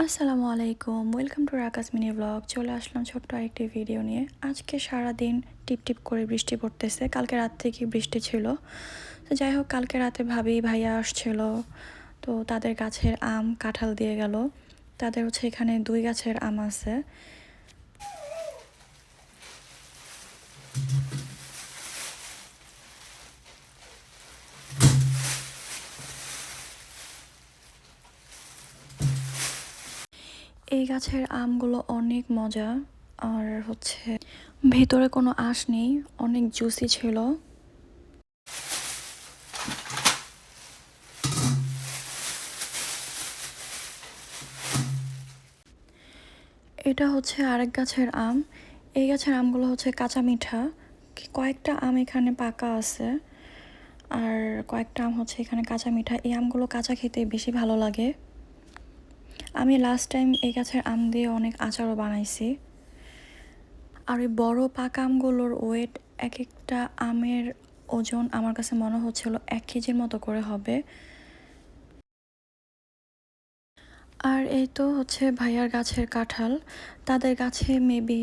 আসসালামু আলাইকুম, welcome to রাকাস mini blog. চলে আসলাম ছোট্ট একটি ভিডিও নিয়ে। আজকে সারাদিন টিপ টিপ করে বৃষ্টি পড়তেছে। কালকে রাত থেকে বৃষ্টি ছিল। তো যাই হোক, কালকে রাতে ভাবি ভাইয়া আসছিল, তো তাদের গাছের আম কাঁঠাল দিয়ে গেল। তাদের হচ্ছে এখানে 2 গাছের আম আছে। এই গাছের আমগুলো অনেক মজা, আর হচ্ছে ভেতরে কোনো আঁশ নেই, অনেক জুসি ছিল। এটা হচ্ছে আরেক গাছের আম। এই গাছের আমগুলো হচ্ছে কাঁচা মিঠা। কয়েকটা আম এখানে পাকা আছে, আর কয়েকটা আম হচ্ছে এখানে কাঁচা মিঠা। এই আমগুলো কাঁচা খেতে বেশি ভালো লাগে। আমি লাস্ট টাইম এই গাছের আম দিয়ে অনেক আচারও বানাইছি। আর এই বড় পাকা আমগুলোর ওয়েট, এক একটা আমের ওজন আমার কাছে মনে হচ্ছিল 1 কেজির মতো করে হবে। আর এই তো হচ্ছে ভাইয়ার গাছের কাঁঠাল। তাদের গাছে মেবি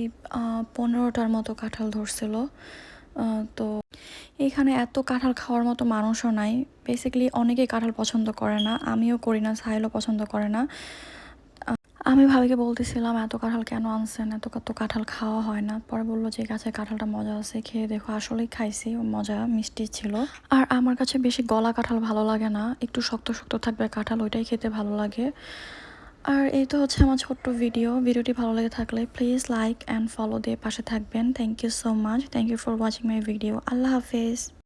15টার মতো কাঁঠাল ধরছিল। তো এখানে এত কাঁঠাল খাওয়ার মতো মানুষও নাই। বেসিক্যালি অনেকেই কাঁঠাল পছন্দ করে না, আমিও করি না, সাহিলও পছন্দ করে না। আমি ভাবিকে বলতেছিলাম এত কাঁঠাল কেন আনছেন, এত কত কাঁঠাল খাওয়া হয় না। পরে বললো যে গাছের কাঁঠালটা মজা আছে, খেয়ে দেখো। আসলেই খাইছি, মজা মিষ্টি ছিল। আর আমার কাছে বেশি গলা কাঁঠাল ভালো লাগে না, একটু শক্ত শক্ত থাকবে কাঁঠাল, ওইটাই খেতে ভালো লাগে। আর এই তো হচ্ছে আমার ছোট্ট ভিডিওটি ভালো লেগে থাকলে প্লিজ লাইক অ্যান্ড ফলো দিয়ে পাশে থাকবেন। Thank you so much, thank you for watching my video. আল্লাহ হাফেজ।